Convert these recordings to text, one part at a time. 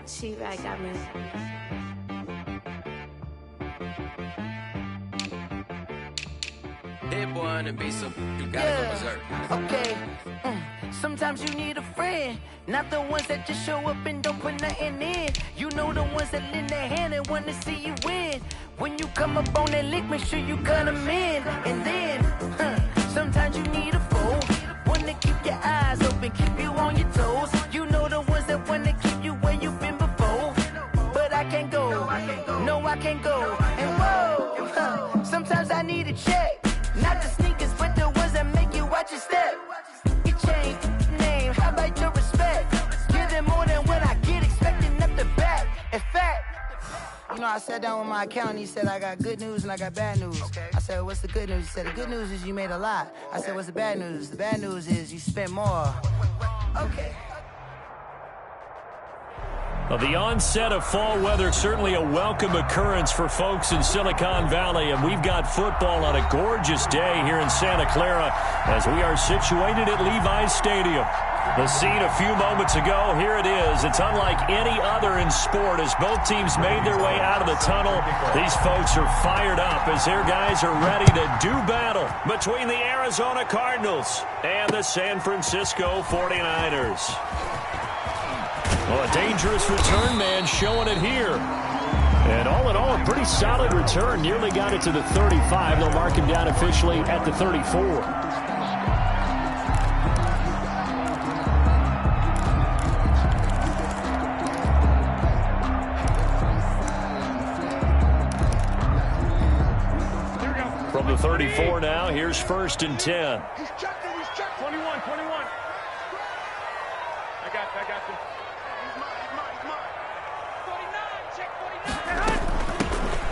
She-Rag got me. Hit one and be some, you gotta go berserk. Okay. Sometimes you need a friend, not the ones that just show up and don't put nothing in. You know the ones that lend their hand and want to see you win. When you come up on that lick, make sure you cut them in. And then, sometimes you need a foe, one to keep your eyes open, keep you on your toes. You know the ones that want to keep you where you've been before. But I can't go, no I can't go. And whoa, sometimes I need a check. Not the sneakers, but the ones that make you watch your step. You change name, how about your respect? Give them more than what I get, expecting up the back. In fact, you know, I sat down with my accountant, he said I got good news and I got bad news. I said, what's the good news? He said, the good news is you made a lot. I said, what's the bad news? The bad news is you spent more. Okay. Well, the onset of fall weather, certainly a welcome occurrence for folks in Silicon Valley, and we've got football on a gorgeous day here in Santa Clara as we are situated at Levi's Stadium. The scene a few moments ago, here it is. It's unlike any other in sport as both teams made their way out of the tunnel. These folks are fired up as their guys are ready to do battle between the Arizona Cardinals and the San Francisco 49ers. Well, a dangerous return man showing it here. And all in all, a pretty solid return. Nearly got it to the 35. They'll mark him down officially at the 34. From the 34 now, here's 1st and 10. He's checked it, he's checked. 21. I got you.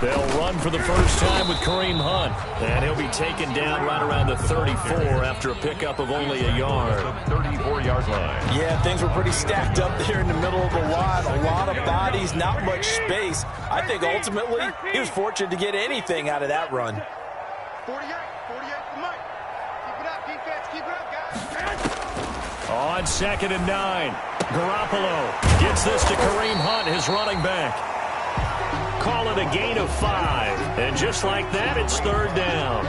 They'll run for the first time with Kareem Hunt, and he'll be taken down right around the 34 after a pickup of only a yard. 34-yard line. Yeah, things were pretty stacked up there in the middle of the lot. A lot of bodies, not much space. I think ultimately he was fortunate to get anything out of that run. 48, Mike. Keep it up, defense. Keep it up, guys. On 2nd and 9, Garoppolo gets this to Kareem Hunt, his running back. Call it a gain of 5. And just like that, it's 3rd down.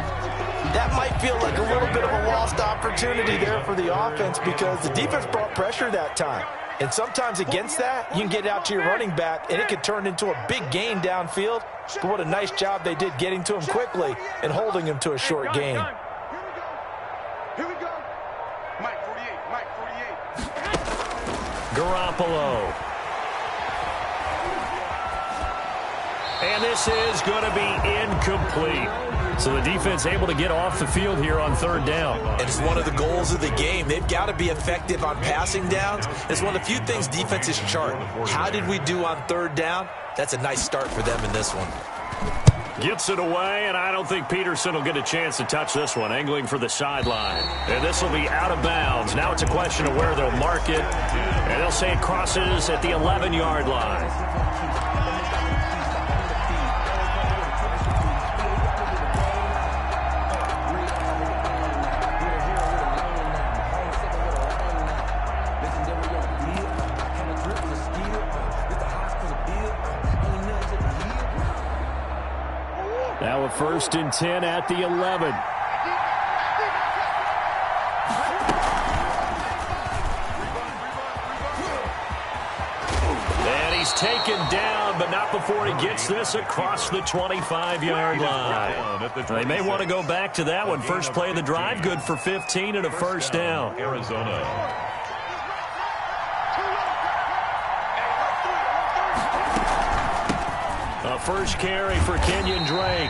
That might feel like a little bit of a lost opportunity there for the offense because the defense brought pressure that time. And sometimes against that, you can get out to your running back, and it could turn into a big gain downfield. But what a nice job they did getting to him quickly and holding him to a short gain. Here we go. Mike 48. Garoppolo. And this is going to be incomplete. So the defense able to get off the field here on 3rd down. And it's one of the goals of the game. They've got to be effective on passing downs. It's one of the few things defenses chart. How did we do on 3rd down? That's a nice start for them in this one. Gets it away, and I don't think Peterson will get a chance to touch this one. Angling for the sideline. And this will be out of bounds. Now it's a question of where they'll mark it. And they'll say it crosses at the 11-yard line. Now a 1st and 10 at the 11. And he's taken down, but not before he gets this across the 25-yard line. They may want to go back to that one. First play of the drive, good for 15 and a 1st down. Arizona. A first carry for Kenyon Drake.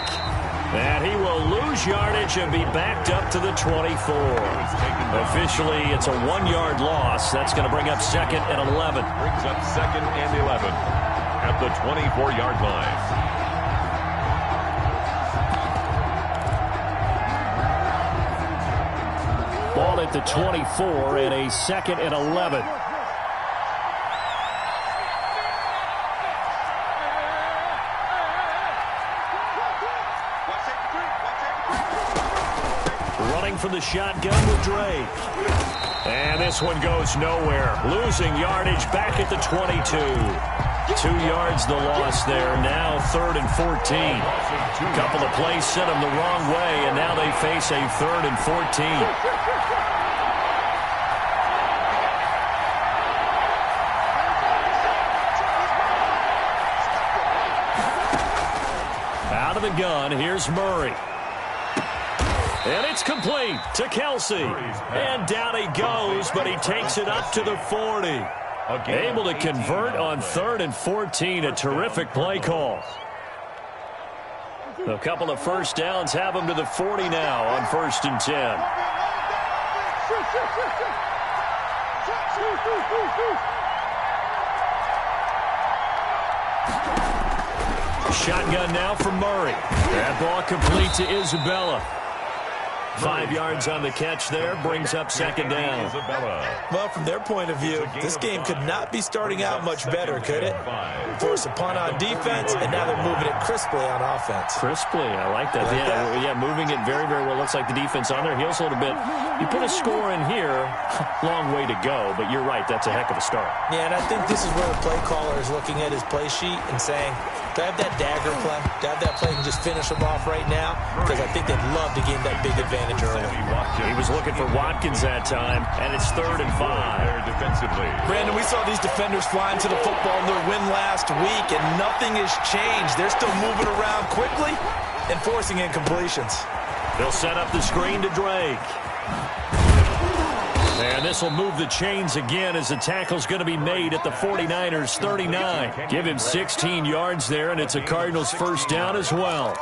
And he will lose yardage and be backed up to the 24. Officially, it's a 1-yard loss. That's going to bring up 2nd and 11. Brings up 2nd and 11 at the 24-yard line. Ball at the 24 and a 2nd and 11. Running from the shotgun with Drake. And this one goes nowhere. Losing yardage back at the 22. 2 yards the loss there. Now 3rd and 14. A couple of plays sent them the wrong way, and now they face a 3rd and 14. Out of the gun, here's Murray. And it's complete to Kelsey. And down he goes, but he takes it up to the 40. Able to convert on 3rd and 14. A terrific play call. A couple of first downs have him to the 40 now on 1st and 10. Shotgun now for Murray. That ball complete to Isabella. 5 yards on the catch there, brings up 2nd down. Well, from their point of view, this game could not be starting out much better, could it? Force a punt on defense, and now they're moving it crisply on offense. Crisply, I like that. Yeah, moving it very, very well. Looks like the defense on their heels a little bit. You put a score in here, long way to go, but you're right, that's a heck of a start. Yeah, and I think this is where the play caller is looking at his play sheet and saying, do I have that dagger play? Do I have that play and just finish them off right now? Because I think they'd love to gain that big advantage early. He was looking for Watkins that time, and it's 3rd and 5. Defensively. Brandon, we saw these defenders flying to the football in their win last week, and nothing has changed. They're still moving around quickly and forcing incompletions. They'll set up the screen to Drake. And this will move the chains again as the tackle's going to be made at the 49ers' 39. Give him 16 yards there, and it's a Cardinals first down as well.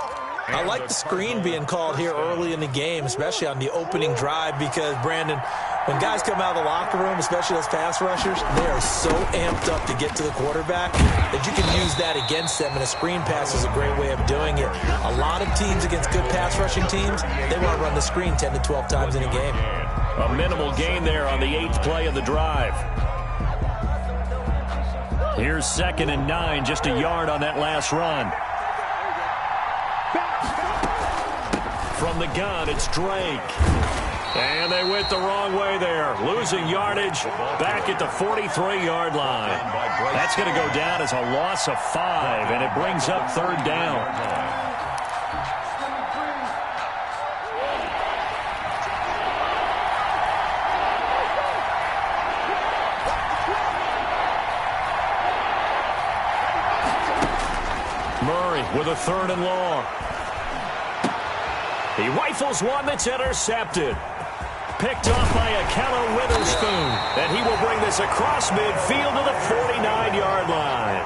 I like the screen being called here early in the game, especially on the opening drive, because, Brandon, when guys come out of the locker room, especially those pass rushers, they are so amped up to get to the quarterback that you can use that against them, and a screen pass is a great way of doing it. A lot of teams against good pass rushing teams, they want to run the screen 10 to 12 times in a game. A minimal gain there on the 8th play of the drive. Here's 2nd and 9, just a yard on that last run. From the gun, it's Drake. And they went the wrong way there. Losing yardage back at the 43-yard line. That's going to go down as a loss of 5, and it brings up 3rd down. Murray with a 3rd and long. He rifles one that's intercepted. Picked off by Akello Witherspoon. And he will bring this across midfield to the 49-yard line.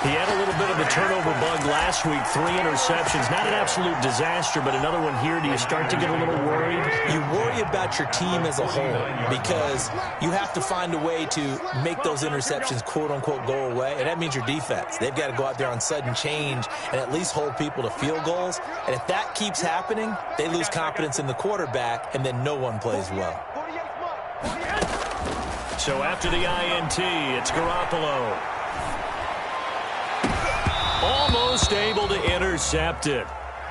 He had a little bit of a turnover bug last week. 3 interceptions. Not an absolute disaster, but another one here. Do you start to get a little worried? You worry about your team as a whole because you have to find a way to make those interceptions, quote-unquote, go away, and that means your defense. They've got to go out there on sudden change and at least hold people to field goals. And if that keeps happening, they lose confidence in the quarterback, and then no one plays well. So after the INT, it's Garoppolo. Almost able to intercept it.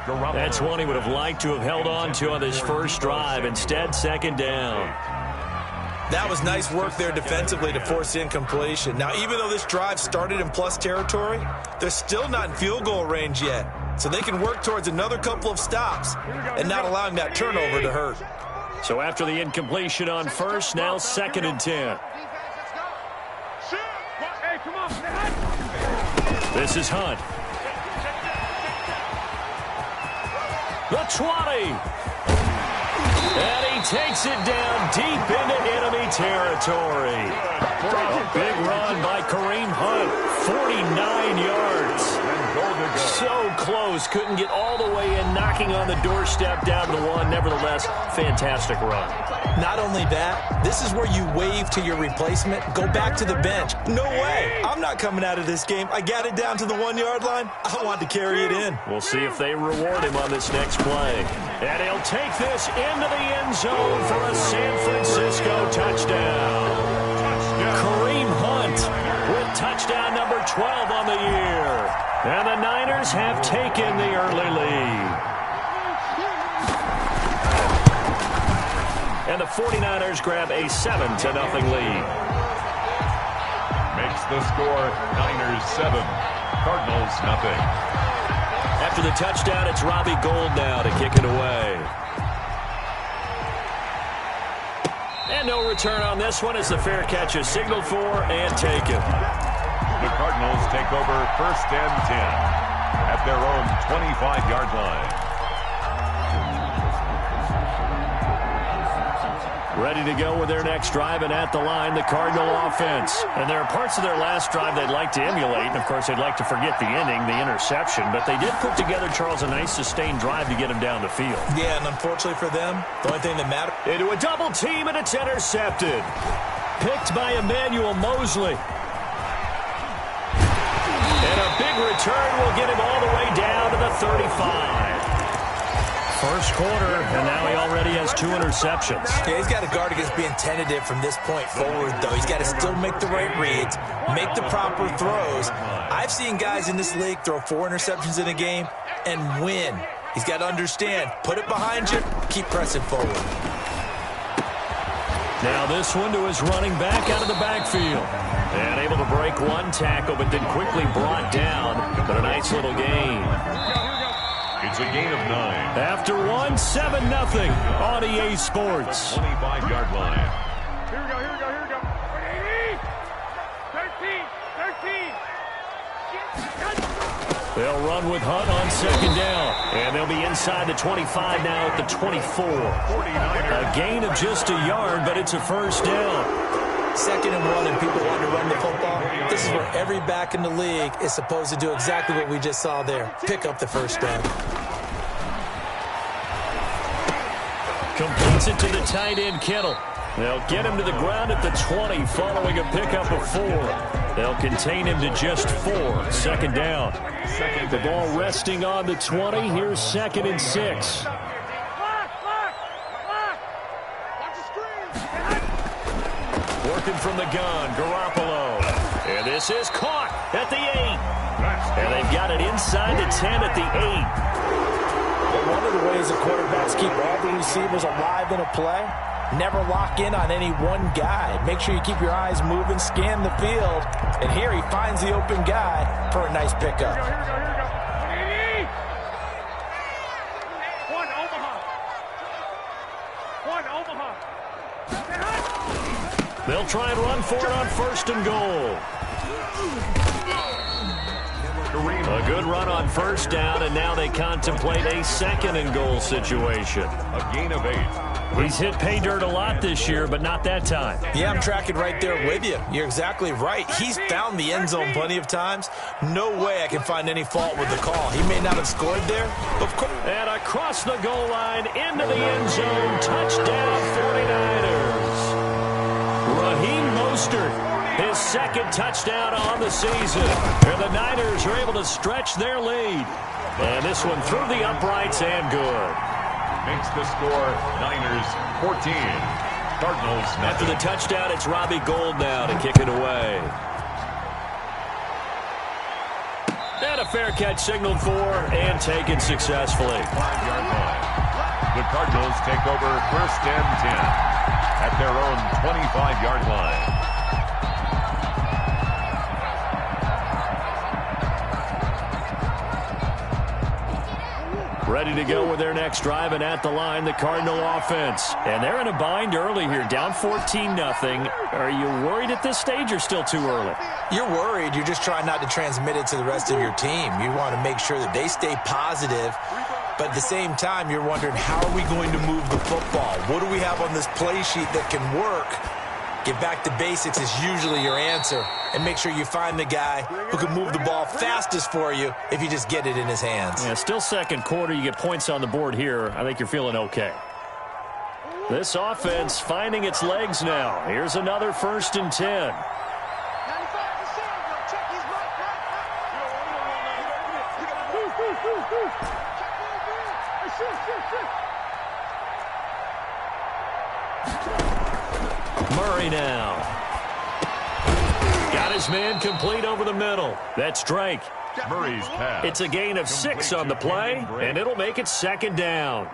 That's one he would have liked to have held on to on this first drive. Instead, 2nd down. That was nice work there defensively to force incompletion. Now, even though this drive started in plus territory, they're still not in field goal range yet. So they can work towards another couple of stops and not allowing that turnover to hurt. So after the incompletion on first, now 2nd and 10. This is Hunt. The 20. And he takes it down deep into enemy territory. A big run by Kareem Hunt, 49 yards. So close, couldn't get all the way in, knocking on the doorstep down to one. Nevertheless, fantastic run. Not only that, this is where you wave to your replacement, go back to the bench. No way, I'm not coming out of this game. I got it down to the 1 yard line. I want to carry it in. We'll see if they reward him on this next play. And he'll take this into the end zone for a San Francisco touchdown. Kareem Hunt with touchdown number 12 on the year. And the Niners have taken the early lead. And the 49ers grab a 7-0 lead. Makes the score Niners 7, Cardinals nothing. After the touchdown, it's Robbie Gould now to kick it away. And no return on this one as the fair catch is signaled for and taken. The Cardinals take over 1st and 10 at their own 25-yard line. Ready to go with their next drive, and at the line, the Cardinal offense. And there are parts of their last drive they'd like to emulate, and of course they'd like to forget the inning, the interception, but they did put together, Charles, a nice sustained drive to get him down the field. Yeah, and unfortunately for them, the only thing that matters... Into a double team, and it's intercepted. Picked by Emmanuel Mosley. And a big return will get him all the way down to the 35. First quarter, and now he already has 2 interceptions. Yeah, he's got to guard against being tentative from this point forward, though. He's got to still make the right reads, make the proper throws. I've seen guys in this league throw 4 interceptions in a game and win. He's got to understand, put it behind you, keep pressing forward. Now this one to his running back out of the backfield. And able to break one tackle, but then quickly brought down. But a nice little gain. It's a gain of 9. After one, 7-0 on EA Sports. 25-yard line. Here we go, here we go, here we go. 13. They'll run with Hunt on 2nd down. And they'll be inside the 25 now at the 24. A gain of just a yard, but it's a first down. 2nd and 1 and people want to run the football. This is where every back in the league is supposed to do exactly what we just saw there. Pick up the first down. Completes it to the tight end, Kittle. They'll get him to the ground at the 20 following a pickup of 4. They'll contain him to just 4. 2nd down. The ball resting on the 20. Here's 2nd and 6. Working from the gun, Garoppolo. And this is caught at the 8. And they've got it inside the 10 at the 8. One of the ways the quarterbacks keep all the receivers alive in a play, never lock in on any one guy. Make sure you keep your eyes moving, scan the field. And here he finds the open guy for a nice pickup. Here we go. One Omaha. They'll try and run for it on 1st and goal. A good run on 1st down, and now they contemplate a 2nd and goal situation. A gain of 8. He's hit pay dirt a lot this year, but not that time. Yeah, I'm tracking right there with you. You're exactly right. He's found the end zone plenty of times. No way I can find any fault with the call. He may not have scored there, but of course. And across the goal line, into the end zone, touchdown 49ers. Raheem Mostert, his 2nd touchdown on the season. And the Niners are able to stretch their lead. And this one through the uprights and good. Makes the score Niners 14, Cardinals nothing. After the touchdown, it's Robbie Gould now to kick it away. And a fair catch signaled for and taken successfully. 5-yard line. The Cardinals take over 1st and 10 at their own 25-yard line. Ready to go with their next drive, and at the line, the Cardinal offense. And they're in a bind early here, down 14-0. Are you worried at this stage or still too early? You're worried. You're just trying not to transmit it to the rest of your team. You want to make sure that they stay positive But at the same time, you're wondering, how are we going to move the football? What do we have on this play sheet that can work? Get back to basics is usually your answer. And make sure you find the guy who can move the ball fastest for you if you just get it in his hands. Yeah, still second quarter. You get points on the board here. I think you're feeling okay. This offense finding its legs now. Here's another 1st and 10. Murray now. Got his man complete over the middle. That's Drake. Murray's pass. It's a gain of 6 on the play, and it'll make it 2nd down.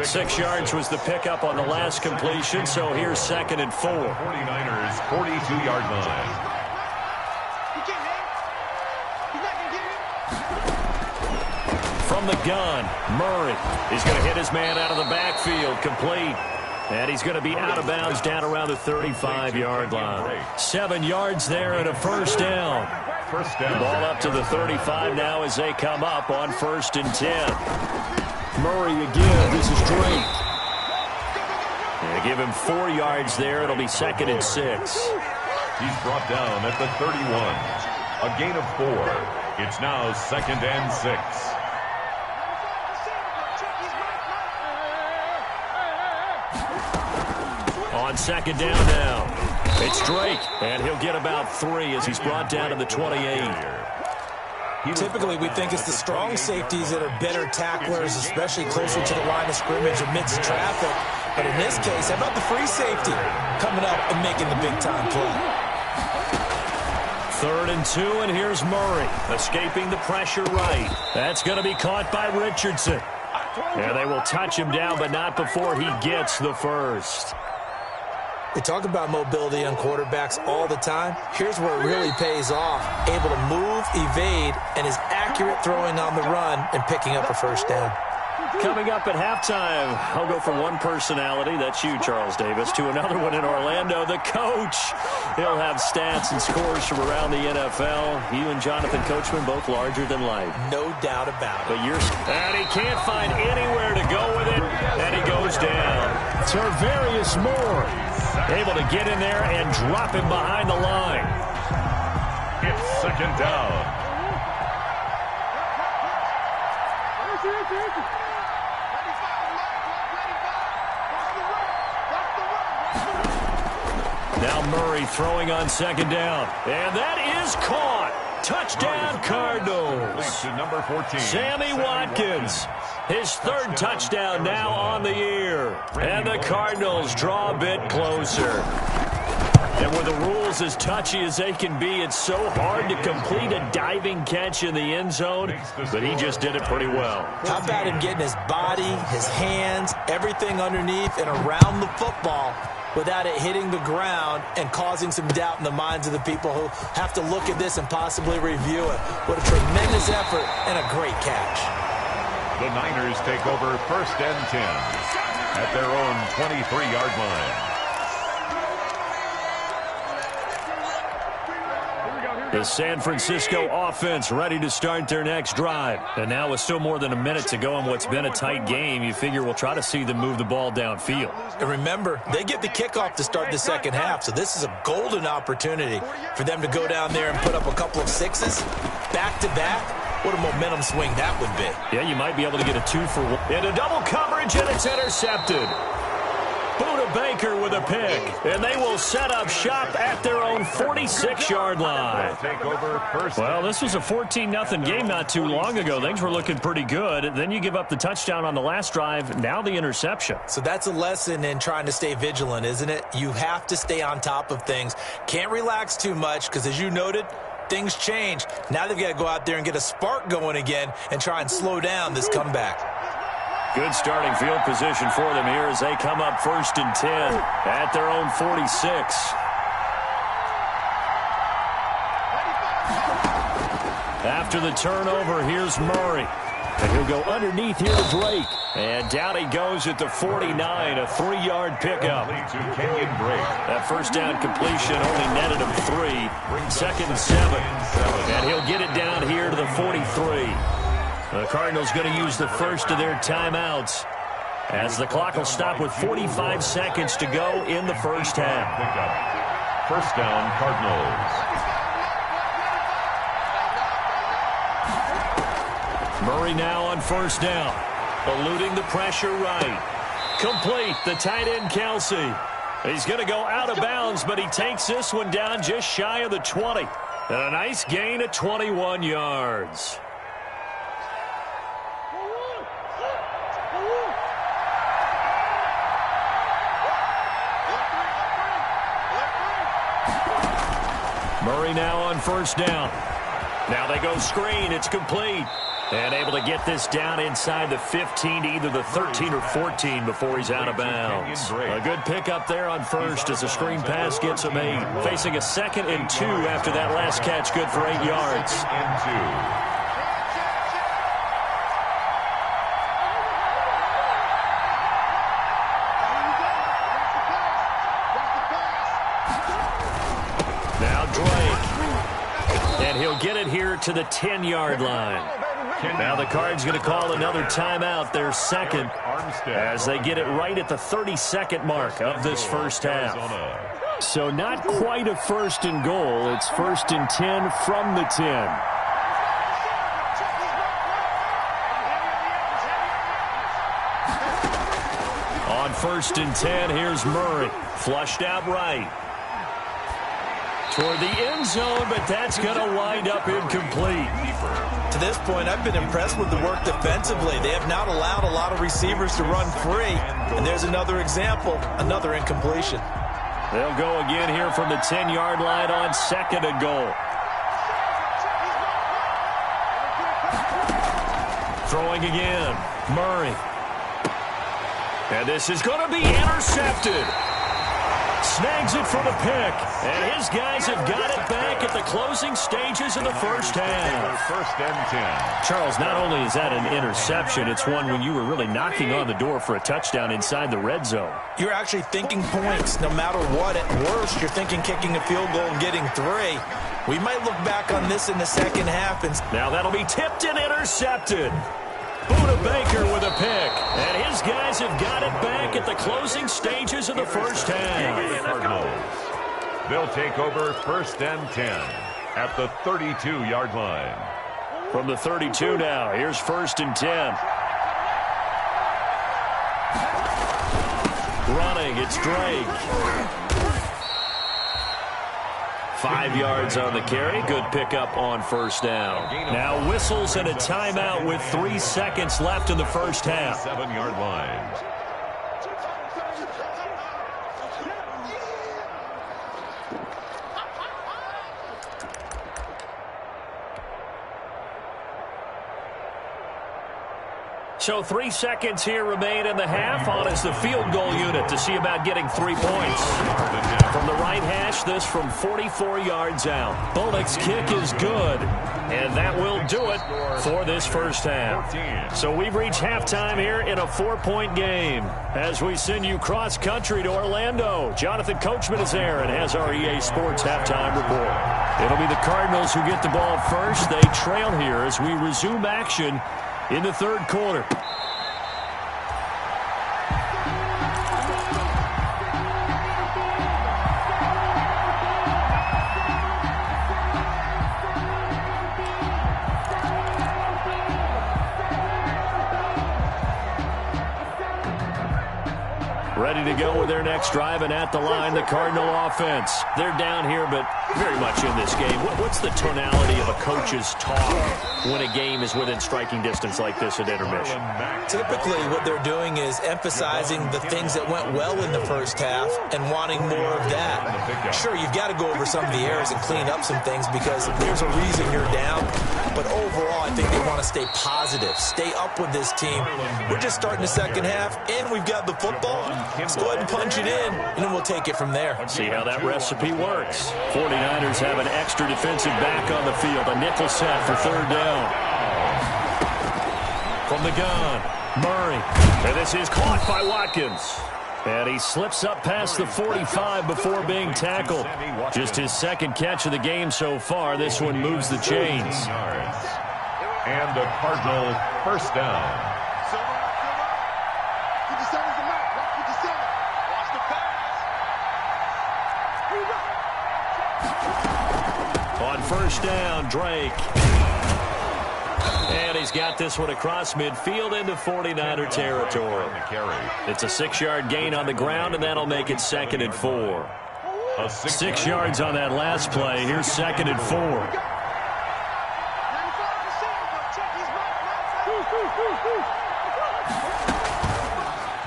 6 yards was the pickup on the last completion, so here's 2nd and 4. 49ers 42-yard line. From the gun, Murray. He's going to hit his man out of the backfield, complete. And he's going to be out of bounds down around the 35-yard line. 7 yards there and a 1st down. Ball up to the 35 now as they come up on 1st and 10. Murray again. This is Drake. They give him 4 yards there. It'll be 2nd and 6. He's brought down at the 31. A gain of 4. It's now 2nd and 6. On 2nd down now. It's Drake, and he'll get about 3 as he's brought down to the 28. Typically, we think it's the strong safeties that are better tacklers, especially closer to the line of scrimmage amidst traffic. But in this case, how about the free safety coming up and making the big-time play? 3rd and 2, and here's Murray, escaping the pressure right. That's going to be caught by Richardson. And they will touch him down, but not before he gets the 1st. We talk about mobility on quarterbacks all the time. Here's where it really pays off. Able to move, evade, and is accurate throwing on the run and picking up a 1st down. Coming up at halftime, I'll go from one personality, that's you, Charles Davis, to another one in Orlando, the coach. He'll have stats and scores from around the NFL. You and Jonathan Coachman, both larger than life. No doubt about it. But and he can't find anywhere to go with it, and he goes down. Tarvarius Moore able to get in there and drop him behind the line. It's 2nd down. Now Murray throwing on 2nd down. And that is caught. Touchdown Cardinals. To number 14. Sammy Watkins. His 3rd touchdown now on the year. And the Cardinals draw a bit closer. And with the rules as touchy as they can be, it's so hard to complete a diving catch in the end zone, but he just did it pretty well. How about him getting his body, his hands, everything underneath and around the football without it hitting the ground and causing some doubt in the minds of the people who have to look at this and possibly review it. What a tremendous effort and a great catch. The Niners take over 1st and 10 at their own 23-yard line. The San Francisco offense ready to start their next drive. And now with still more than a minute to go in what's been a tight game, you figure we'll try to see them move the ball downfield. And remember, they get the kickoff to start the 2nd half, so this is a golden opportunity for them to go down there and put up a couple of 6s back-to-back. What a momentum swing that would be. Yeah, you might be able to get a 2-for-1. Into double coverage, and it's intercepted. Buda Baker with a pick, and they will set up shop at their own 46-yard line. Well, this was a 14-0 game not too long ago. Things were looking pretty good. Then you give up the touchdown on the last drive, now the interception. So that's a lesson in trying to stay vigilant, isn't it? You have to stay on top of things. Can't relax too much because, as you noted, things change. Now they've got to go out there and get a spark going again and try and slow down this comeback. Good starting field position for them here as they come up 1st and 10 at their own 46. After the turnover, here's Murray. And he'll go underneath here to Drake. And down he goes at the 49, a 3-yard pickup. That 1st down completion only netted him 3. 2nd and 7. And he'll get it down here to the 43. The Cardinals going to use the first of their timeouts as the clock will stop with 45 seconds to go in the first half. First down, Cardinals. Murray now on first down. Eluding the pressure right. Complete, the tight end Kelsey. He's going to go out of bounds, but he takes this one down just shy of the 20. And a nice gain of 21 yards. Murray now on first down. Now they go screen. It's complete. And able to get this down inside the 15 to either the 13 or 14 before he's out of bounds. A good pickup there on first as the screen pass gets him 8. Facing a 2nd and 2 after that last catch. Good for 8 yards. 2nd and 2. Get it here to the 10-yard line. Now the Cards going to call another timeout, their second, as they get it right at the 32nd mark of this first half. So not quite a first and goal. It's 1st and 10 from the 10. On 1st and 10, here's Murray. Flushed out right. Toward the end zone, but that's going to wind up incomplete. To this point, I've been impressed with the work defensively. They have not allowed a lot of receivers to run free. And there's another example, another incompletion. They'll go again here from the 10-yard line on 2nd and goal. Throwing again, Murray. And this is going to be intercepted. Snags it for the pick, and his guys have got it back at the closing stages of the first half. 1st and 10. Charles, not only is that an interception, it's one when you were really knocking on the door for a touchdown inside the red zone. You're actually thinking points no matter what. At worst, you're thinking kicking a field goal and getting 3. We might look back on this in the second half. And now that'll be tipped and intercepted. Buda Baker with a pick, and his guys have got it back at the closing stages of the first half. Cardinals. They'll take over 1st and 10 at the 32-yard line. From the 32 now, here's 1st and 10. Running, it's Drake. 5 yards on the carry. Good pickup on first down. Now whistles and a timeout with 3 seconds left in the first half. 7-yard line. So 3 seconds here remain in the half. On is the field goal unit to see about getting 3 points. From the right hash, this from 44 yards out. Bullock's kick is good. And that will do it for this first half. So we've reached halftime here in a 4-point game. As we send you cross-country to Orlando, Jonathan Coachman is there and has our EA Sports halftime report. It'll be the Cardinals who get the ball first. They trail here as we resume action in the third quarter. Ready to go with their next drive, and at the line, the Cardinal offense. They're down here, but very much in this game. What's the tonality of a coach's talk when a game is within striking distance like this at intermission? Typically, what they're doing is emphasizing the things that went well in the first half and wanting more of that. Sure, you've got to go over some of the errors and clean up some things because there's a reason you're down. But overall, I think they want to stay positive, stay up with this team. We're just starting the second half, and we've got the football. Let's go ahead and punch it in, and then we'll take it from there. See how that recipe works. 49ers have an extra defensive back on the field. A nickel set for third down. From the gun, Murray. And this is caught by Watkins. And he slips up past the 45 before being tackled. Just his second catch of the game so far. This one moves the chains. And a Cardinal first down. Get the centers the map. Get the center. Watch the pass. On first down, Drake. And he's got this one across midfield into 49er territory. It's a 6-yard gain on the ground, and that'll make it 2nd and 4. 6 yards on that last play. Here's 2nd and 4.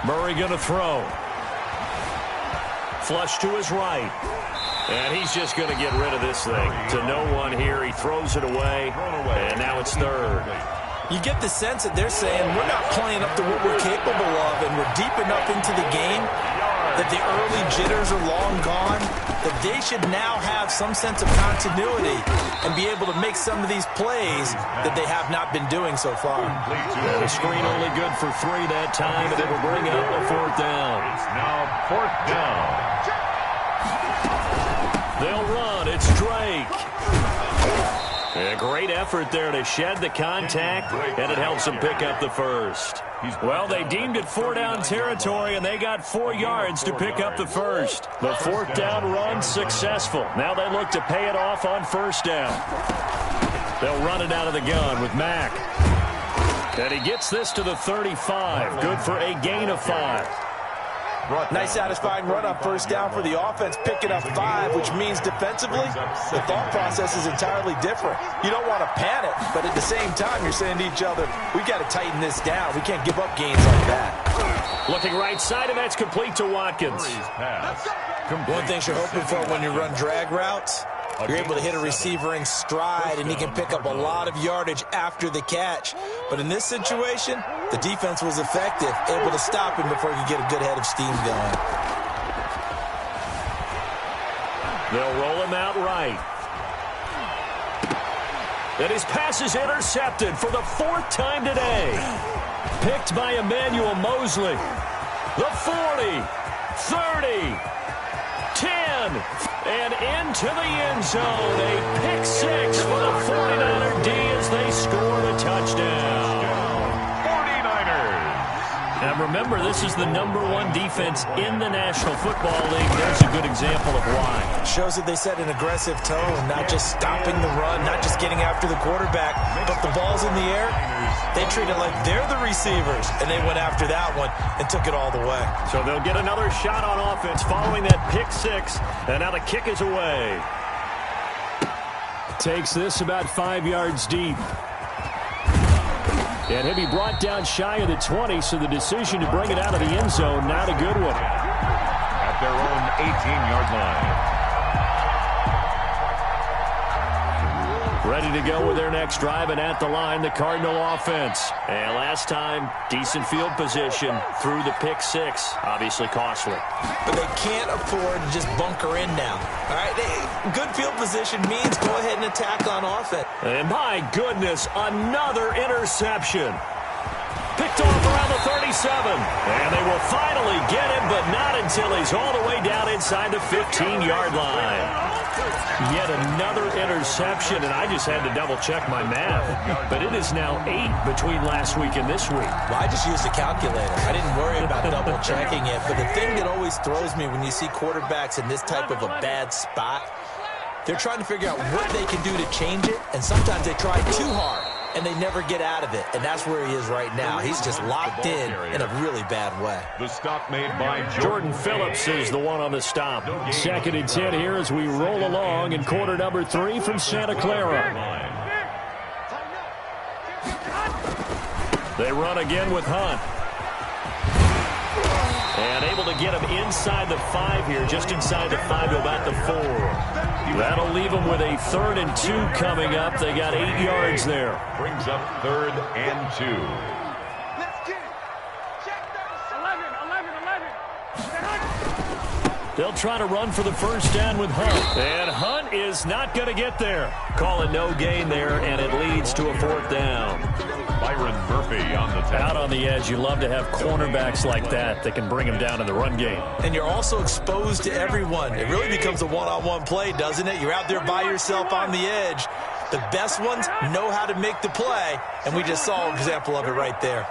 Murray going to throw. Flush to his right. And he's just going to get rid of this thing. To no one here. He throws it away. And now it's 3rd. You get the sense that they're saying we're not playing up to what we're capable of, and we're deep enough into the game that the early jitters are long gone, that they should now have some sense of continuity and be able to make some of these plays that they have not been doing so far. And the screen only good for 3 that time, and it'll bring up a 4th down. It's now 4th down. They'll run. It's Drake. A great effort there to shed the contact, and it helps him pick up the first. Well, they deemed it 4-down territory, and they got 4 yards to pick up the first. The 4th down run successful. Now they look to pay it off on first down. They'll run it out of the gun with Mack. And he gets this to the 35. Good for a gain of 5. Nice satisfying run on first down for the offense, picking up 5, which means defensively, the thought process is entirely different. You don't want to panic, but at the same time, you're saying to each other, we've got to tighten this down. We can't give up gains like that. Looking right side, and that's complete to Watkins. One thing you're hoping for when you run drag routes, you're able to hit a receiver in stride, and he can pick up a lot of yardage after the catch. But in this situation, the defense was effective, able to stop him before he could get a good head of steam going. They'll roll him out right. And his pass is intercepted for the 4th time today. Picked by Emmanuel Mosley. The 40, 30, 10, and into the end zone. A pick 6 for the 49er D as they score the touchdown. 49ers. And remember, this is the #1 defense in the National Football League. There's a good example of why. Shows that they set an aggressive tone, not just stopping the run, not just getting after the quarterback, but the ball's in the air. They treat it like they're the receivers, and they went after that one and took it all the way. So they'll get another shot on offense following that pick 6, and now the kick is away. Takes this about 5 yards deep. And he'll be brought down shy of the 20, so the decision to bring it out of the end zone, not a good one. At their own 18-yard line. Ready to go with their next drive, and at the line, the Cardinal offense. And last time, decent field position through the pick 6. Obviously costly. But they can't afford to just bunker in now. All right, good field position means go ahead and attack on offense. And my goodness, another interception. Picked off around the 37. And they will finally get him, but not until he's all the way down inside the 15-yard line. Yet another interception, and I just had to double-check my math. But it is now 8 between last week and this week. Well, I just used a calculator. I didn't worry about double-checking it. But the thing that always throws me when you see quarterbacks in this type of a bad spot, they're trying to figure out what they can do to change it, and sometimes they try too hard, and they never get out of it. And that's where he is right now. He's just locked in a really bad way. The stop made by Jordan Phillips is the one on the stop. 2nd and 10 here as we roll along in quarter number 3 from Santa Clara. They run again with Hunt. And able to get him inside the 5 here, just inside the 5 to about the 4. That'll leave them with a 3rd and 2 coming up. They got 8 yards there. Brings up 3rd and 2. Let's get it. Check that. 11. They'll try to run for the first down with Hunt. And Hunt is not going to get there. Call it no gain there, and it leads to a 4th down. Byron Murphy on the tackle. Out on the edge, you love to have cornerbacks like that can bring him down in the run game. And you're also exposed to everyone. It really becomes a one-on-one play, doesn't it? You're out there by yourself on the edge. The best ones know how to make the play, and we just saw an example of it right there.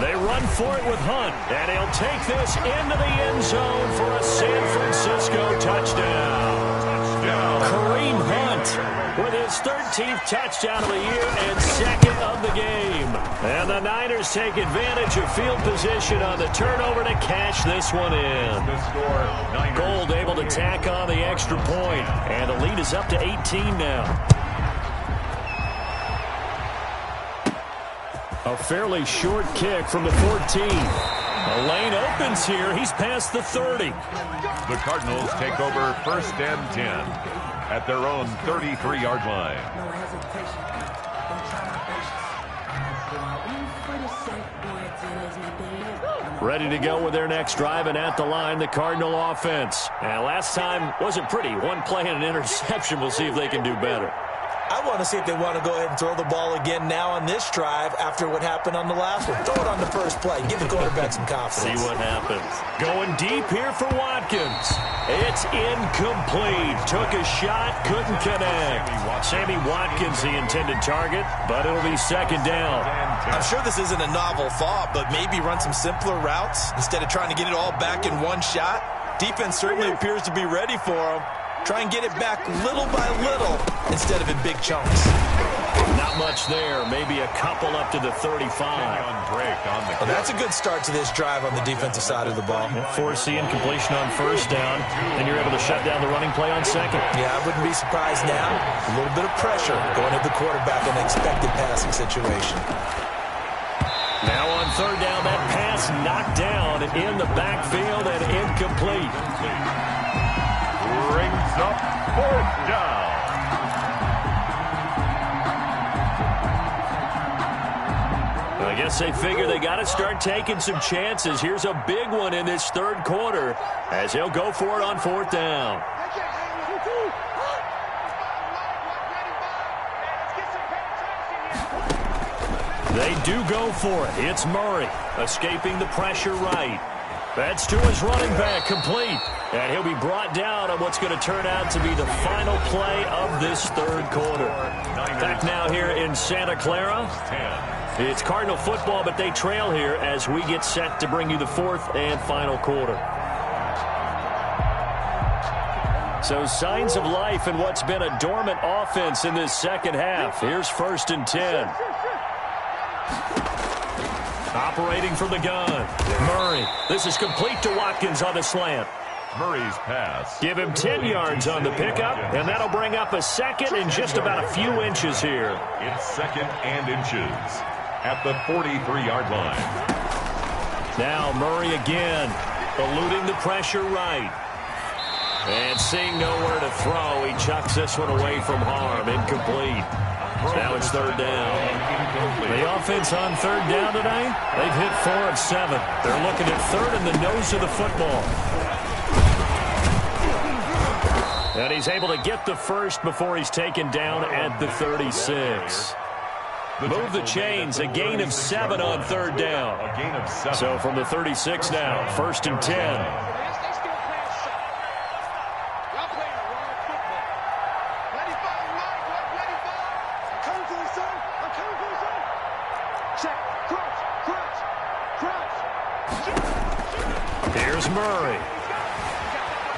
They run for it with Hunt, and he'll take this into the end zone for a San Francisco touchdown. Kareem Hunt with his 13th touchdown of the year and second of the game. And the Niners take advantage of field position on the turnover to cash this one in. Gold able to tack on the extra point, and the lead is up to 18 now. A fairly short kick from the 14. A lane opens here. He's past the 30. The Cardinals take over 1st and 10 at their own 33-yard line. Ready to go with their next drive, and at the line, the Cardinal offense. And last time wasn't pretty. One play and an interception. We'll see if they can do better. I want to see if they want to go ahead and throw the ball again now on this drive after what happened on the last one. Throw it on the first play. Give the quarterback some confidence. See what happens. Going deep here for Watkins. It's incomplete. Took a shot, couldn't connect. Sammy Watkins, the intended target, but it'll be second down. I'm sure this isn't a novel thought, but maybe run some simpler routes instead of trying to get it all back in one shot. Defense certainly appears to be ready for them. Try and get it back little by little instead of in big chunks. Not much there. Maybe a couple up to the 35. Well, that's a good start to this drive on the defensive side of the ball. Forcing completion on first down, and you're able to shut down the running play on second. Yeah, I wouldn't be surprised now. A little bit of pressure going at the quarterback in an expected passing situation. Now on third down, that pass knocked down and in the backfield and incomplete. Brings up 4th down. I guess they figure they got to start taking some chances. Here's a big one in this third quarter as he'll go for it on 4th down. They do go for it. It's Murray escaping the pressure right. That's to his running back, complete. And he'll be brought down on what's going to turn out to be the final play of this third quarter. Back now here in Santa Clara. It's Cardinal football, but they trail here as we get set to bring you the fourth and final quarter. So signs of life in what's been a dormant offense in this second half. Here's 1st and 10. Operating from the gun. Murray. This is complete to Watkins on the slant. Murray's pass. Give him 10 yards on the pickup, and that'll bring up a second and just about a few inches here. It's 2nd and inches at the 43-yard line. Now Murray again, eluding the pressure right. And seeing nowhere to throw, he chucks this one away from harm. Incomplete. Now it's 3rd down. The offense on 3rd down tonight, they've hit 4 of 7. They're looking at 3rd in the nose of the football. And he's able to get the first before he's taken down at the 36. Move the chains, a gain of 7 on 3rd down. A gain of 7. So from the 36 now, 1st and 10. Here's Murray.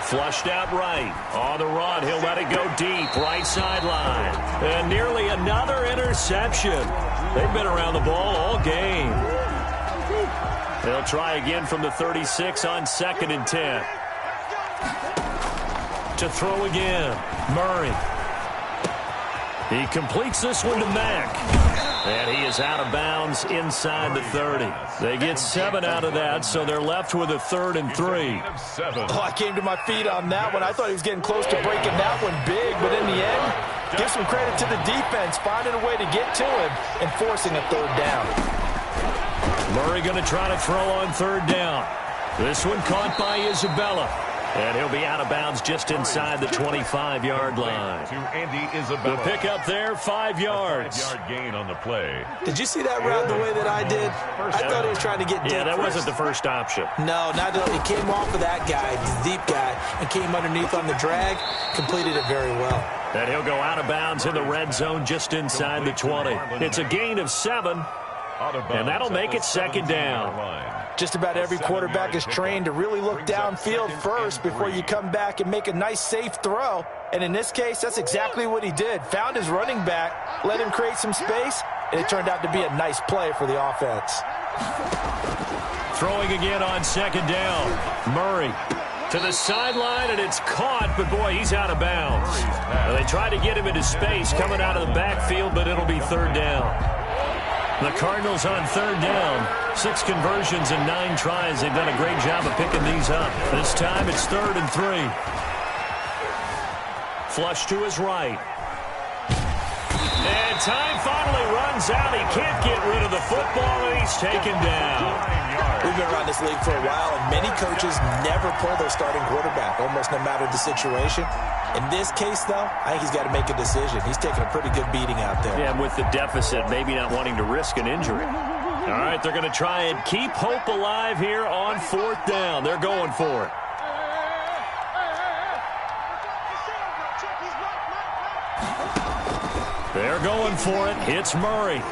Flushed out right. On the run, he'll let it go deep. Right sideline. And nearly another interception. They've been around the ball all game. They'll try again from the 36 on 2nd and 10. To throw again. Murray. He completes this one to Mack. And he is out of bounds inside the 30. They get 7 out of that, so they're left with a 3rd and 3. Oh, I came to my feet on that one. I thought he was getting close to breaking that one big, but in the end, give some credit to the defense, finding a way to get to him and forcing a 3rd down. Murray going to try to throw on 3rd down. This one caught by Isabella. And he'll be out of bounds just inside the 25-yard line. To Andy Isabella. The pickup there, 5 yards. 5-yard gain on the play. Did you see that route the way that I did? I thought he was trying to get deep. Yeah, that first. wasn't the first option. No, not at all. He came off of that guy, the deep guy, and came underneath on the drag, completed it very well. And he'll go out of bounds in the red zone just inside the 20. It's a gain of 7, and that'll make it second down. Just about every quarterback is trained to really look downfield first before you come back and make a nice, safe throw. And in this case, that's exactly what he did. Found his running back, let him create some space, and it turned out to be a nice play for the offense. Throwing again on second down. Murray to the sideline, and it's caught, but boy, he's out of bounds. Well, they tried to get him into space coming out of the backfield, but it'll be third down. The Cardinals on third down. 6 conversions and 9 tries. They've done a great job of picking these up. This time it's 3rd and 3. Flush to his right. And time finally runs out. He can't get rid of the football, and he's taken down. We've been around this league for a while, and many coaches never pull their starting quarterback, almost no matter the situation. In this case, though, I think he's got to make a decision. He's taking a pretty good beating out there. Yeah, with the deficit, maybe not wanting to risk an injury. All right, they're going to try and keep hope alive here on 4th down. They're going for it. They're going for it. It's Murray.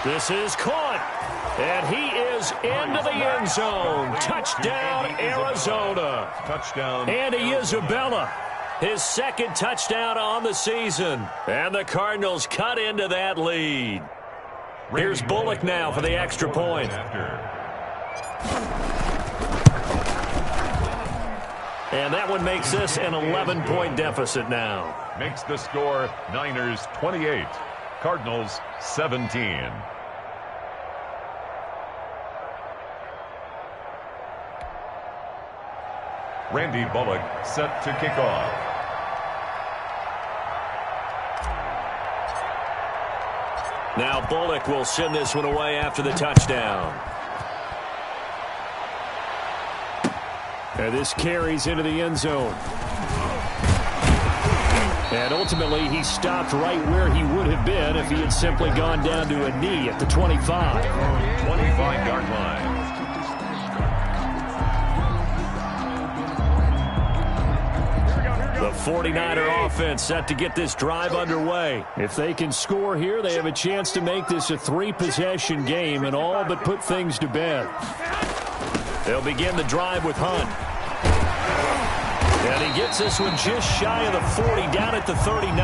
This is caught. And he is into the end zone. Touchdown, Arizona. Touchdown. Andy Isabella, his 2nd touchdown on the season. And the Cardinals cut into that lead. Here's Bullock now for the extra point. And that one makes this an 11-point deficit now. Makes the score Niners 28, Cardinals 17. Randy Bullock set to kick off. Now Bullock will send this one away after the touchdown. And this carries into the end zone. And ultimately, he stopped right where he would have been if he had simply gone down to a knee at the 25. 25-yard line. The 49er offense set to get this drive underway. If they can score here, they have a chance to make this a 3-possession game and all but put things to bed. They'll begin the drive with Hunt. And he gets this one just shy of the 40, down at the 39.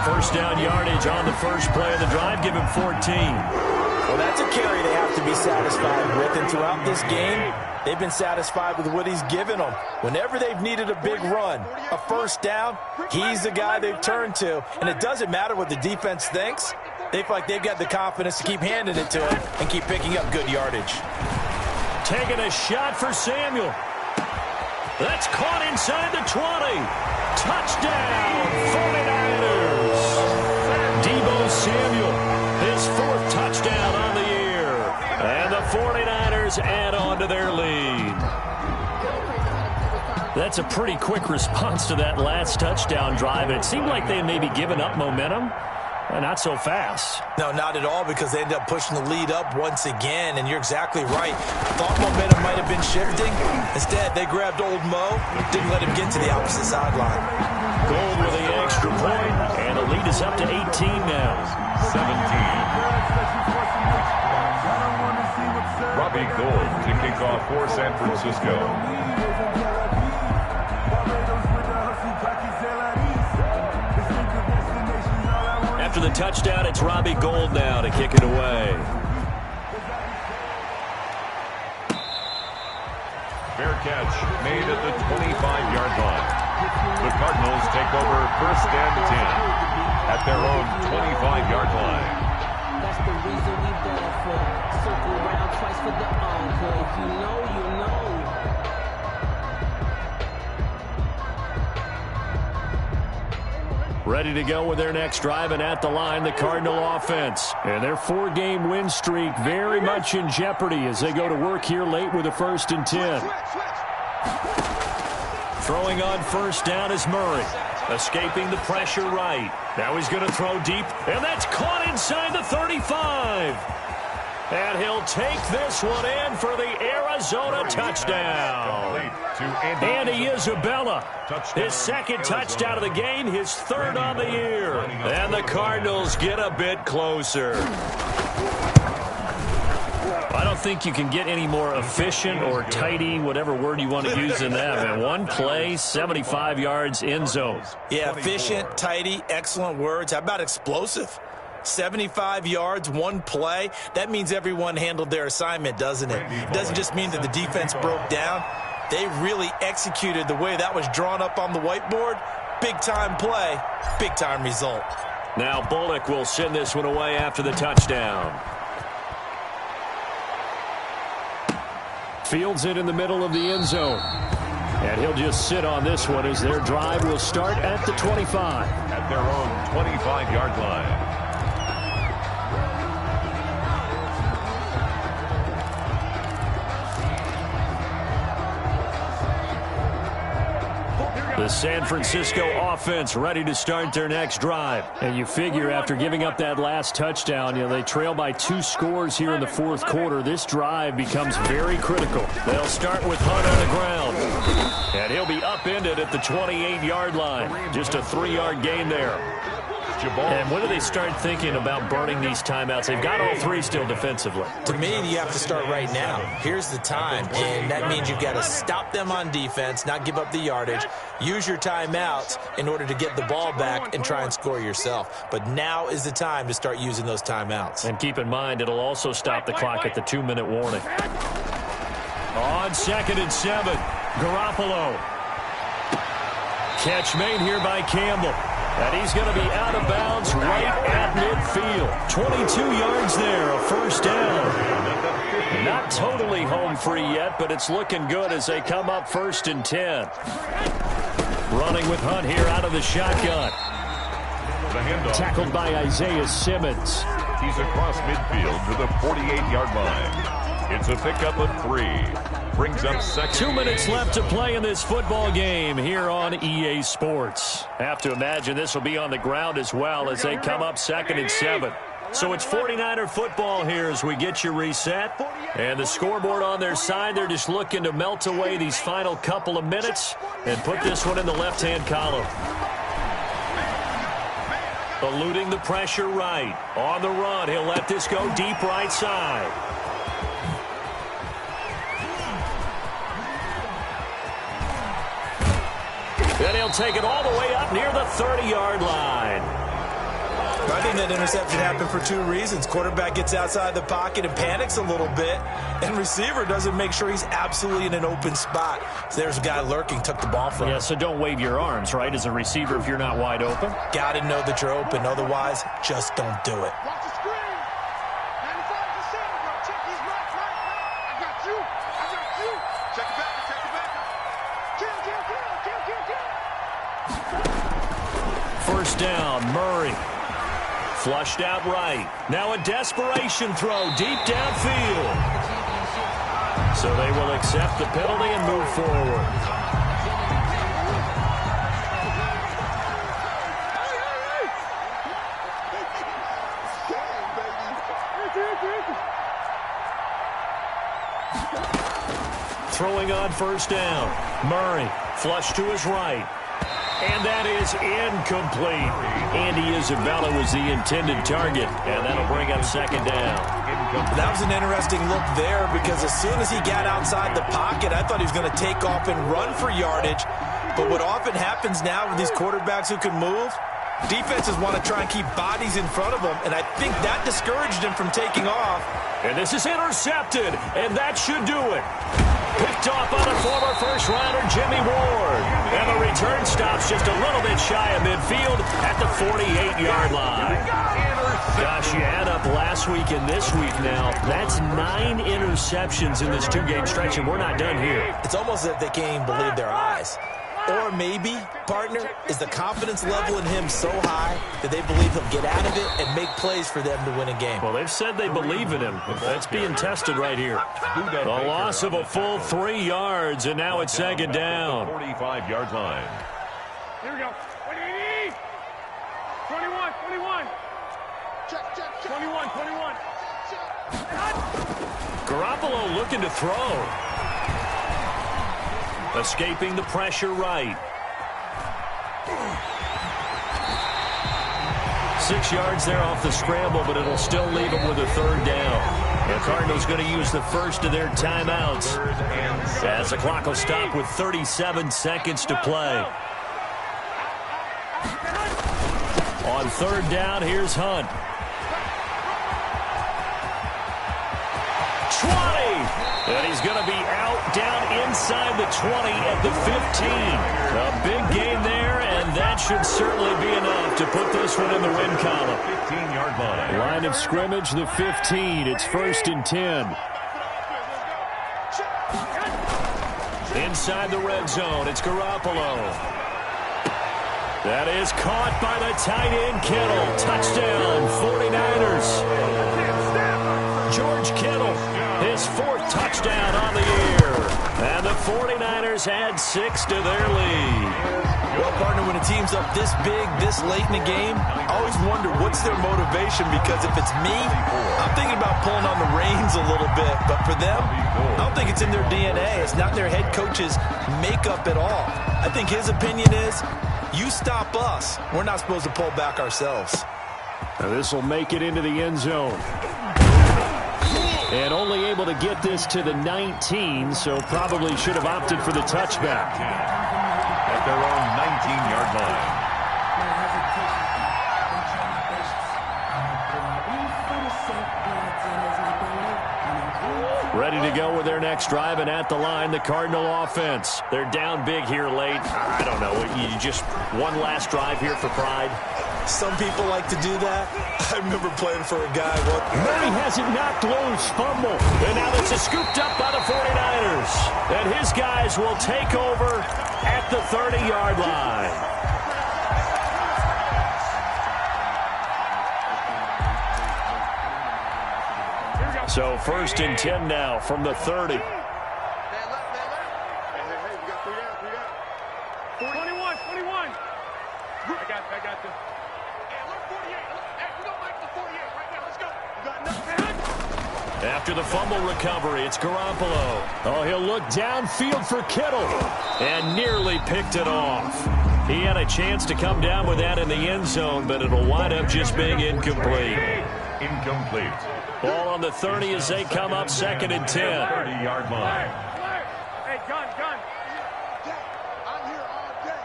First down yardage on the first play of the drive, give him 14. Well, that's a carry they have to be satisfied with, and throughout this game, they've been satisfied with what he's given them. Whenever they've needed a big run, a first down, he's the guy they've turned to. And it doesn't matter what the defense thinks. They feel like they've got the confidence to keep handing it to him and keep picking up good yardage. Taking a shot for Samuel. That's caught inside the 20. Touchdown, 49ers. Deebo Samuel, his 4th touchdown on the year. And the 49ers add on to their lead. That's a pretty quick response to that last touchdown drive. It seemed like they had maybe given up momentum. Not so fast. No, not at all, because they ended up pushing the lead up once again, and you're exactly right. Thought momentum might have been shifting. Instead, they grabbed old Mo, didn't let him get to the opposite sideline. Gold with the extra point, and the lead is up to 18 now. 17. Robbie Gould to kick off for San Francisco. After the touchdown, it's Robbie Gould now to kick it away. Fair catch made at the 25-yard line. The Cardinals take over 1st and 10 at their own 25-yard line. That's the reason we ball for. Circle around twice for the encore. If you know, you know. Ready to go with their next drive, and at the line, the Cardinal offense. And their 4-game win streak very much in jeopardy as they go to work here late with a 1st and 10. Throwing on first down is Murray. Escaping the pressure right. Now he's going to throw deep, and that's caught inside the 35. And he'll take this one in for the Arizona touchdown. Andy Isabella, his 2nd touchdown of the game, his 3rd on the year. And the Cardinals get a bit closer. I don't think you can get any more efficient or tidy, whatever word you want to use in that. Man, one play, 75 yards, end zone. Yeah, efficient, tidy, excellent words. How about explosive? 75 yards, one play. That means everyone handled their assignment, doesn't it? It doesn't just mean that the defense broke down. They really executed the way that was drawn up on the whiteboard. Big-time play, big-time result. Now Bullock will send this one away after the touchdown. Fields it in the middle of the end zone. And he'll just sit on this one as their drive will start at the 25. At their own 25-yard line. The San Francisco offense ready to start their next drive. And you figure after giving up that last touchdown, they trail by 2 scores here in the 4th quarter. This drive becomes very critical. They'll start with Hunt on the ground. And he'll be upended at the 28-yard line. Just a 3-yard gain there. And when do they start thinking about burning these timeouts? They've got all 3 still defensively. To me, you have to start right now. Here's the time, and that means you've got to stop them on defense, not give up the yardage, use your timeouts in order to get the ball back and try and score yourself. But now is the time to start using those timeouts. And keep in mind, it'll also stop the clock at the 2-minute warning. On 2nd and 7, Garoppolo. Catch made here by Campbell. And he's going to be out of bounds right at midfield. 22 yards there, a 1st down. Not totally home free yet, but it's looking good as they come up 1st and 10. Running with Hunt here out of the shotgun. Tackled by Isaiah Simmons. He's across midfield to the 48-yard line. It's a pickup of 3. Brings up 2nd. 2 minutes left to play in this football game here on EA Sports. Have to imagine this will be on the ground as well as they come up 2nd and 7. So it's 49er football here as we get you reset. And the scoreboard on their side, they're just looking to melt away these final couple of minutes and put this one in the left-hand column. Eluding the pressure right. On the run, he'll let this go deep right side. Then he'll take it all the way up near the 30-yard line. I think that interception happened for 2 reasons. Quarterback gets outside the pocket and panics a little bit, and receiver doesn't make sure he's absolutely in an open spot. So there's a guy lurking, took the ball from him. Yeah, so don't wave your arms, right, as a receiver if you're not wide open. Got to know that you're open. Otherwise, just don't do it. Watch the screen. 95 to 7, bro. Check his right. I got you. Check it back. Kill. 1st down, Murray. Flushed out right. Now a desperation throw deep downfield. So they will accept the penalty and move forward. Throwing on 1st down. Murray, flush to his right. And that is incomplete. Andy Isabella was the intended target, and that'll bring up 2nd down. That was an interesting look there because as soon as he got outside the pocket, I thought he was going to take off and run for yardage. But what often happens now with these quarterbacks who can move, defenses want to try and keep bodies in front of them, and I think that discouraged him from taking off. And this is intercepted, and that should do it. Picked off on a former first-rounder, Jimmy Ward. And the return stops just a little bit shy of midfield at the 48-yard line. Gosh, you add up last week and this week now. That's 9 interceptions in this 2-game stretch, and we're not done here. It's almost as if they can't even believe their eyes. Or maybe, partner, is the confidence level in him so high that they believe he'll get out of it and make plays for them to win a game. Well, they've said they believe in him. That's being tested right here. A loss of a full 3 yards, and now it's second down. 45-yard line. Here we go. 21, 21. Check. 21. Garoppolo looking to throw. Escaping the pressure right. 6 yards there off the scramble, but it'll still leave him with a third down. The Cardinals going to use the first of their timeouts as the clock will stop with 37 seconds to play. On third down, here's Hunt. 20! And he's going to be out down inside the 20 at the 15. A big gain there, and that should certainly be enough to put this one in the win column. 15-yard line. Line of scrimmage, the 15. It's 1st and 10. Inside the red zone, it's Garoppolo. That is caught by the tight end, Kittle. Touchdown, 49ers. George Kittle, his 4th touchdown on the year. And the 49ers add 6 to their lead. Well, partner, when a team's up this big, this late in the game, I always wonder what's their motivation, because if it's me, I'm thinking about pulling on the reins a little bit. But for them, I don't think it's in their DNA. It's not in their head coach's makeup at all. I think his opinion is, you stop us, we're not supposed to pull back ourselves. Now this will make it into the end zone. And only able to get this to the 19, so probably should have opted for the touchback. At their own 19-yard line. Ready to go with their next drive, and at the line, the Cardinal offense. They're down big here late. I don't know. You just one last drive here for pride. Some people like to do that. I remember playing for a guy. Murray has it knocked loose. Fumble. And now this is scooped up by the 49ers. And his guys will take over at the 30-yard line. So 1st and 10 now from the 30. Hey, we got 3 out. 21. I got this. Hey, look, 48. Hey, we don't like the 48 right now. Let's go. You got nothing. After the fumble recovery, it's Garoppolo. Oh, he'll look downfield for Kittle. And nearly picked it off. He had a chance to come down with that in the end zone, but it'll wind up just being incomplete. Incomplete. Ball on the 30 as they come up 2nd and 10. 30-yard line. Hey, gun. I'm here all day.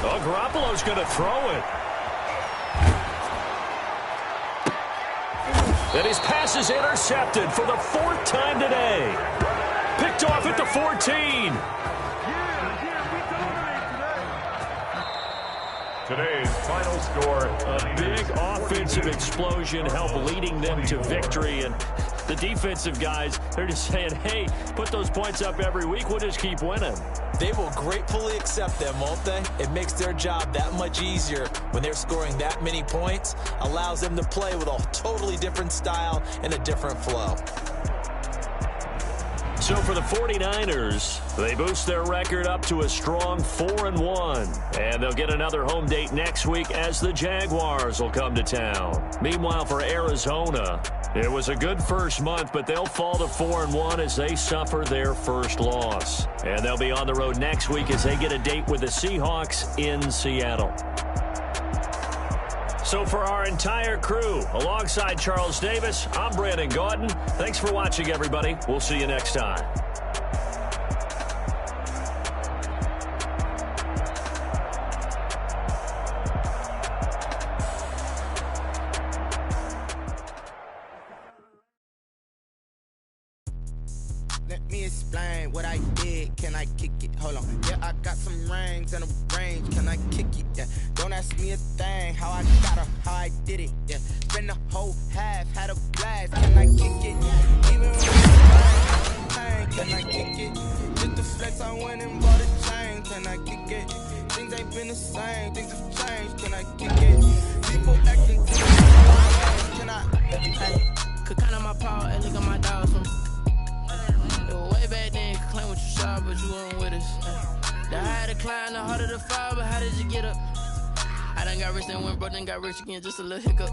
Oh, Garoppolo's going to throw it. And his pass is intercepted for the 4th time today. Picked off at the 14. Today's final score. A big offensive explosion helped leading them to victory. And the defensive guys, they're just saying, hey, put those points up every week. We'll just keep winning. They will gratefully accept them, won't they? It makes their job that much easier when they're scoring that many points. Allows them to play with a totally different style and a different flow. So for the 49ers, they boost their record up to a strong 4-1. And they'll get another home date next week as the Jaguars will come to town. Meanwhile, for Arizona, it was a good first month, but they'll fall to 4-1 as they suffer their first loss. And they'll be on the road next week as they get a date with the Seahawks in Seattle. So for our entire crew, alongside Charles Davis, I'm Brandon Gaudin. Thanks for watching, everybody. We'll see you next time. Let me explain what I did. Can I kick it? Hold on. Yeah, I got some rings and a range. Can I kick it? Yeah. Don't ask me a thing. How I got her, how I did it. Yeah. Spend the whole half, had a blast. Can I kick it? Even when it's can I kick it? Just the flex, I went and bought a chain, can I kick it? Things ain't been the same, things have changed, can I kick it? People acting different, can I? Hey, could count on my power and look at my dogs. Way back then, could claim what you saw, but you weren't with us. The higher the climb, the harder the fall, but how did you get up? I done got rich, then went broke, then got rich again, just a little hiccup.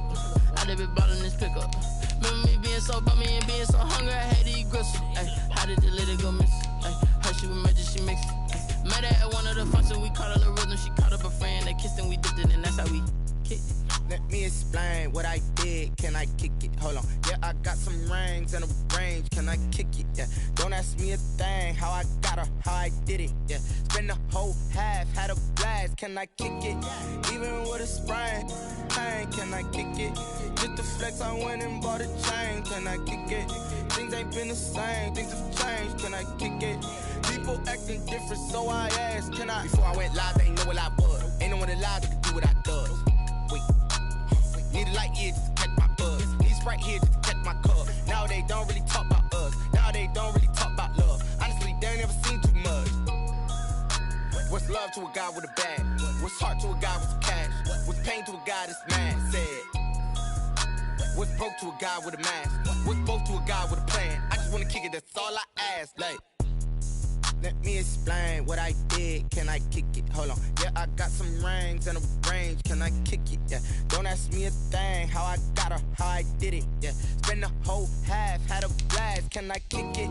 I done been ballin' this pickup. Remember me being so bummy and being so hungry, I had to eat gristle. Ay, how did the lady go miss? Ay, how she was magic, she mixed it. Met her at one of the functions, we caught her the rhythm, she caught up a friend, they kissed and we dipped it, and that's how we kicked it. Let me explain what I did. Can I kick it? Hold on. Yeah, I got some rings and a range. Can I kick it? Yeah. Don't ask me a thing. How I got her, how I did it. Yeah. Spend the whole half, had a blast. Can I kick it? Even with a sprain. Pain, can I kick it? Just the flex, I went and bought a chain. Can I kick it? Things ain't been the same. Things have changed. Can I kick it? People acting different, so I asked. Can I? Before I went live, they ain't know what I was. Ain't no one alive that could do what I does. Wait. Need a light here just to catch my buzz. Need Sprite here just to catch my cup. Now they don't really talk about us. Now they don't really talk about love. Honestly, they ain't never seen too much. What's love to a guy with a bag? What's heart to a guy with some cash? What's pain to a guy that's mad? Said. What's broke to a guy with a mask? What's both to a guy with a plan? I just wanna kick it, that's all I ask. Like, let me explain what I did. Can I kick it? Hold on. Yeah, I got some rings and a range. Can I kick it? Yeah. Don't ask me a thing. How I got her, how I did it. Yeah. Spend the whole half, had a blast. Can I kick it?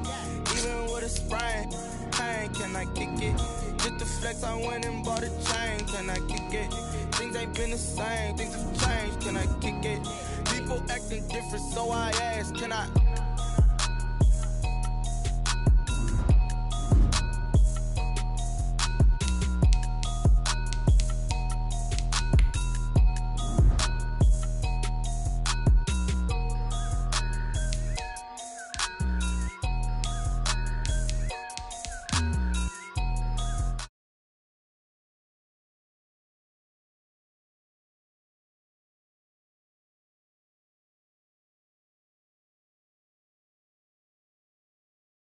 Even with a sprain. Pain, can I kick it? Just the flex, I went and bought a chain. Can I kick it? Things ain't been the same. Things have changed. Can I kick it? People acting different, so I asked. Can I?